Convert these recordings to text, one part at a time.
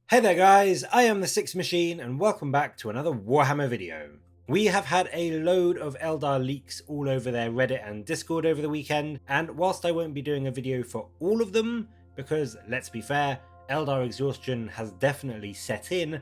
Hey there guys, I am the Six Machine and welcome back to another Warhammer video. We have had a load of Eldar leaks all over their Reddit and Discord over the weekend, and whilst I won't be doing a video for all of them, because let's be fair, Eldar exhaustion has definitely set in,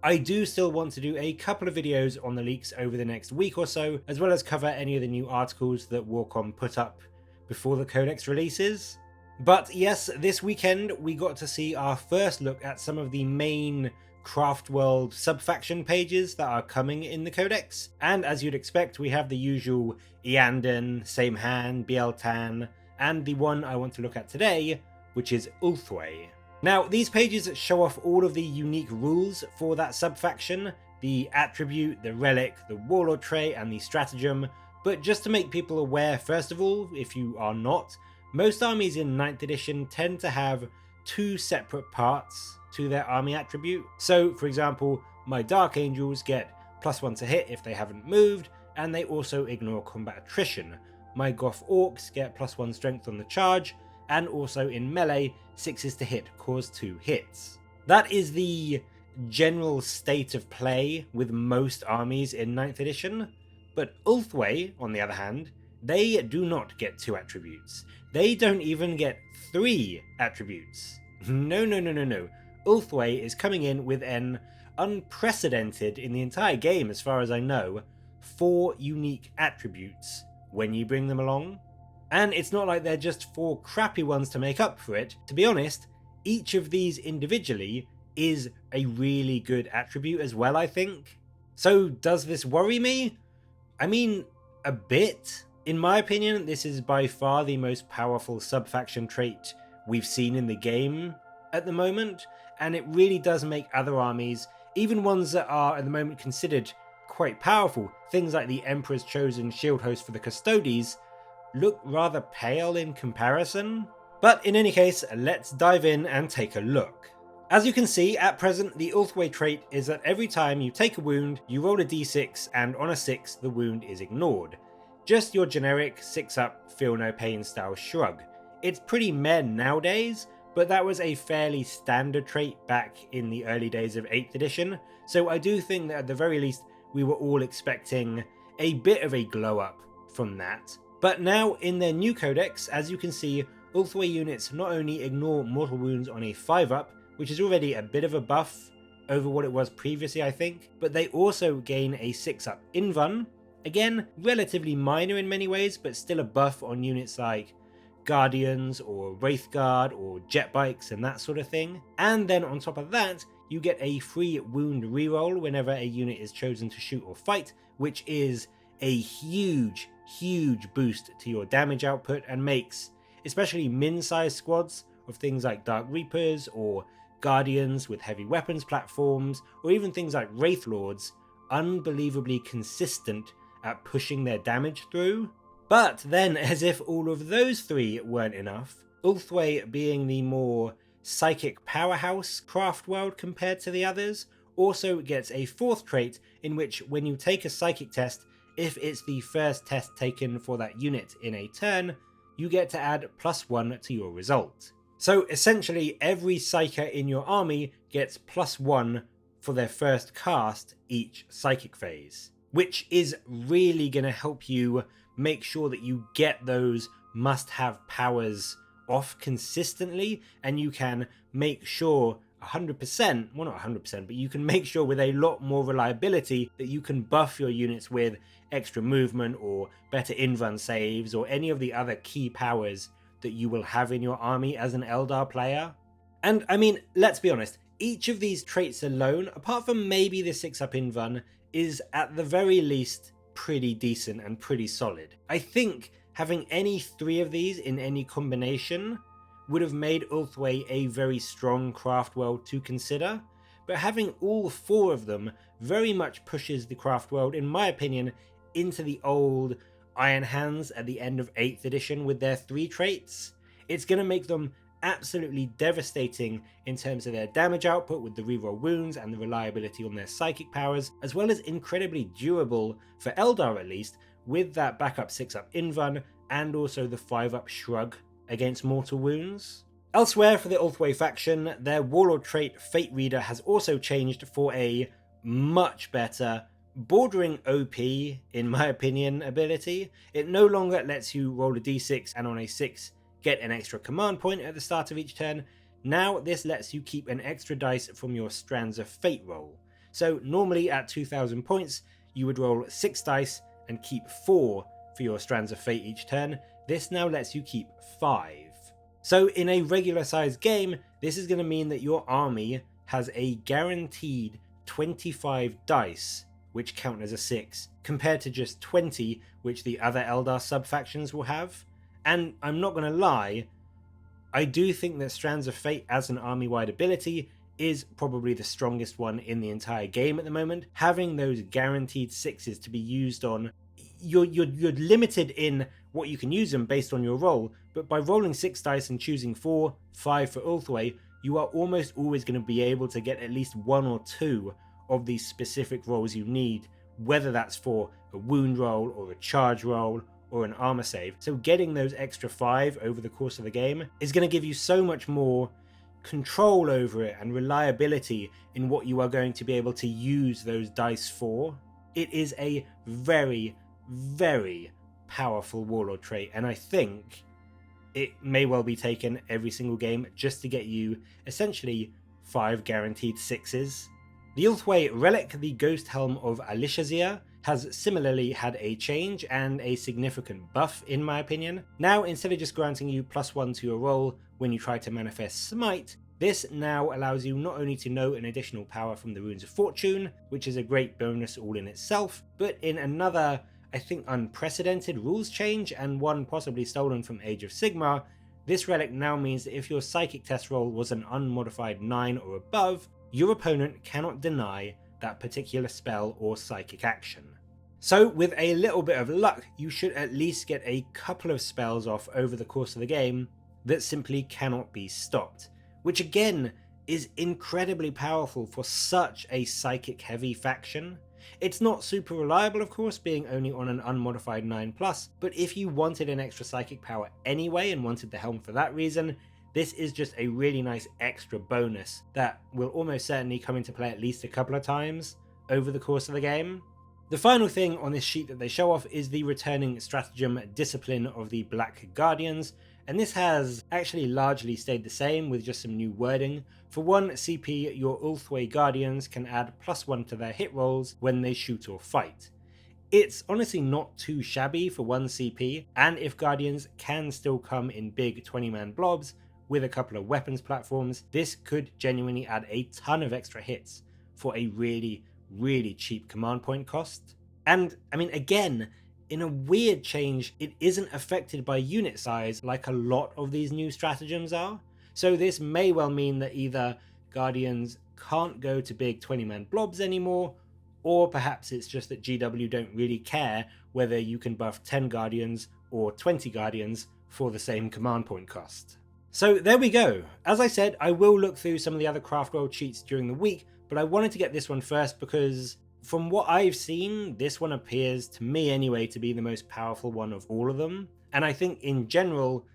I do still want to do a couple of videos on the leaks over the next week or so, as well as cover any of the new articles that Warcom put up before the Codex releases. But yes, this weekend we got to see our first look at some of the main Craftworld subfaction pages that are coming in the Codex, and as you'd expect we have the usual Eandon, Same Hand, Bieltan, and the one I want to look at today, which is Ulthwe. Now these pages show off all of the unique rules for that subfaction, the attribute, the relic, the warlord trait, and the stratagem, but just to make people aware first of all, if you are not, most armies in 9th edition tend to have two separate parts to their army attribute. So, for example, my Dark Angels get +1 to hit if they haven't moved, and they also ignore combat attrition. My Goth Orcs get +1 strength on the charge, and also in melee, 6s to hit cause 2 hits. That is the general state of play with most armies in 9th edition, but Ulthwe, on the other hand, they do not get 2 attributes. They don't even get 3 attributes. No. Ulthwe is coming in with an unprecedented, in the entire game as far as I know, 4 unique attributes when you bring them along. And it's not like they're just 4 crappy ones to make up for it. To be honest, each of these individually is a really good attribute as well, I think. So does this worry me? I mean, a bit. In my opinion, this is by far the most powerful subfaction trait we've seen in the game at the moment, and it really does make other armies, even ones that are at the moment considered quite powerful, things like the Emperor's Chosen Shield Host for the Custodes, look rather pale in comparison. But in any case, let's dive in and take a look. As you can see, at present, the Ulthwe trait is that every time you take a wound, you roll a d6, and on a 6, the wound is ignored. Just your generic 6-up, feel no pain style shrug. It's pretty meh nowadays, but that was a fairly standard trait back in the early days of 8th edition, so I do think that at the very least we were all expecting a bit of a glow up from that. But now in their new codex, as you can see, Ulthwe units not only ignore mortal wounds on a 5-up, which is already a bit of a buff over what it was previously I think, but they also gain a 6-up invuln. Again, relatively minor in many ways, but still a buff on units like Guardians or Wraithguard or Jet Bikes and that sort of thing. And then on top of that, you get a free wound reroll whenever a unit is chosen to shoot or fight, which is a huge boost to your damage output and makes especially min-sized squads of things like Dark Reapers or Guardians with heavy weapons platforms, or even things like Wraith Lords, unbelievably consistent at pushing their damage through. But then, as if all of those 3 weren't enough, Ulthwe, being the more psychic powerhouse Craftworld compared to the others, also gets a 4th trait in which when you take a psychic test, if it's the first test taken for that unit in a turn, you get to add +1 to your result. So essentially every psyker in your army gets +1 for their first cast each psychic phase, which is really going to help you make sure that you get those must-have powers off consistently, and you can make sure 100%, well not 100%, but you can make sure with a lot more reliability that you can buff your units with extra movement or better invuln saves or any of the other key powers that you will have in your army as an Eldar player. And I mean, let's be honest, each of these traits alone, apart from maybe the 6-up invuln, is at the very least pretty decent and pretty solid. I think having any 3 of these in any combination would have made Ulthwe a very strong Craftworld to consider, but having all 4 of them very much pushes the Craftworld, in my opinion, into the old Iron Hands at the end of 8th edition with their 3 traits. It's going to make them absolutely devastating in terms of their damage output with the reroll wounds and the reliability on their psychic powers, as well as incredibly durable, for Eldar at least, with that backup 6-up invuln and also the 5-up shrug against mortal wounds. Elsewhere for the Ulthwe faction, their Warlord trait Fate Reader has also changed for a much better, bordering OP, in my opinion, ability. It no longer lets you roll a d6 and on a 6 get an extra command point at the start of each turn. Now this lets you keep an extra dice from your Strands of Fate roll. So normally at 2000 points, you would roll 6 dice and keep 4 for your Strands of Fate each turn. This now lets you keep 5. So in a regular sized game, this is going to mean that your army has a guaranteed 25 dice, which count as a 6, compared to just 20, which the other Eldar sub-factions will have. And I'm not going to lie, I do think that Strands of Fate as an army-wide ability is probably the strongest one in the entire game at the moment. Having those guaranteed 6s to be used on, you're limited in what you can use them based on your roll, but by rolling 6 dice and choosing 4, 5 for Ulthwe, you are almost always going to be able to get at least 1 or 2 of these specific rolls you need, whether that's for a wound roll or a charge roll or an armor save. So getting those extra 5 over the course of the game is going to give you so much more control over it and reliability in what you are going to be able to use those dice for. It is a very, very powerful Warlord trait, and I think it may well be taken every single game just to get you essentially 5 guaranteed 6s. The Ulthwe relic, the Ghost Helm of Alishazir, has similarly had a change and a significant buff in my opinion. Now instead of just granting you +1 to your roll when you try to manifest Smite, this now allows you not only to know an additional power from the Runes of Fortune, which is a great bonus all in itself, but in another, I think, unprecedented rules change, and one possibly stolen from Age of Sigmar, this relic now means that if your psychic test roll was an unmodified 9 or above, your opponent cannot deny that particular spell or psychic action. So with a little bit of luck, you should at least get a couple of spells off over the course of the game that simply cannot be stopped, which again is incredibly powerful for such a psychic heavy faction. It's not super reliable, of course, being only on an unmodified 9+, but if you wanted an extra psychic power anyway and wanted the Helm for that reason, this is just a really nice extra bonus that will almost certainly come into play at least a couple of times over the course of the game. The final thing on this sheet that they show off is the returning stratagem Discipline of the Black Guardians, and this has actually largely stayed the same with just some new wording. For 1 CP, your Ulthwe Guardians can add +1 to their hit rolls when they shoot or fight. It's honestly not too shabby for 1 CP, and if Guardians can still come in big 20-man blobs with a couple of weapons platforms, this could genuinely add a ton of extra hits for a really, really cheap command point cost. And I mean, again, in a weird change, it isn't affected by unit size like a lot of these new stratagems are. So this may well mean that either Guardians can't go to big 20-man blobs anymore, or perhaps it's just that GW don't really care whether you can buff 10 Guardians or 20 Guardians for the same command point cost. So there we go. As I said, I will look through some of the other Craftworld cheats during the week, but I wanted to get this one first because from what I've seen, this one appears to me anyway to be the most powerful one of all of them. And I think in general,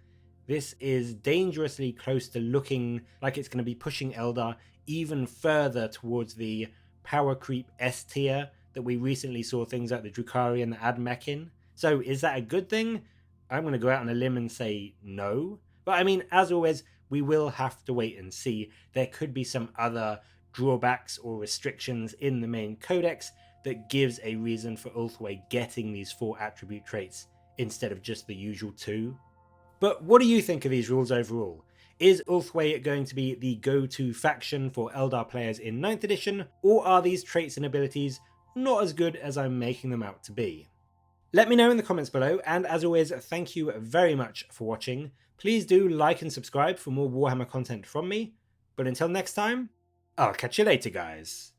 this is dangerously close to looking like it's going to be pushing Eldar even further towards the power creep S tier that we recently saw things like the Drukhari and the Admech in. So is that a good thing? I'm going to go out on a limb and say no. But I mean, as always, we will have to wait and see. There could be some other drawbacks or restrictions in the main codex that gives a reason for Ulthwe getting these 4 attribute traits instead of just the usual 2. But what do you think of these rules overall? Is Ulthwe going to be the go-to faction for Eldar players in 9th edition, or are these traits and abilities not as good as I'm making them out to be? Let me know in the comments below, and as always, thank you very much for watching. Please do like and subscribe for more Warhammer content from me, but until next time, I'll catch you later, guys.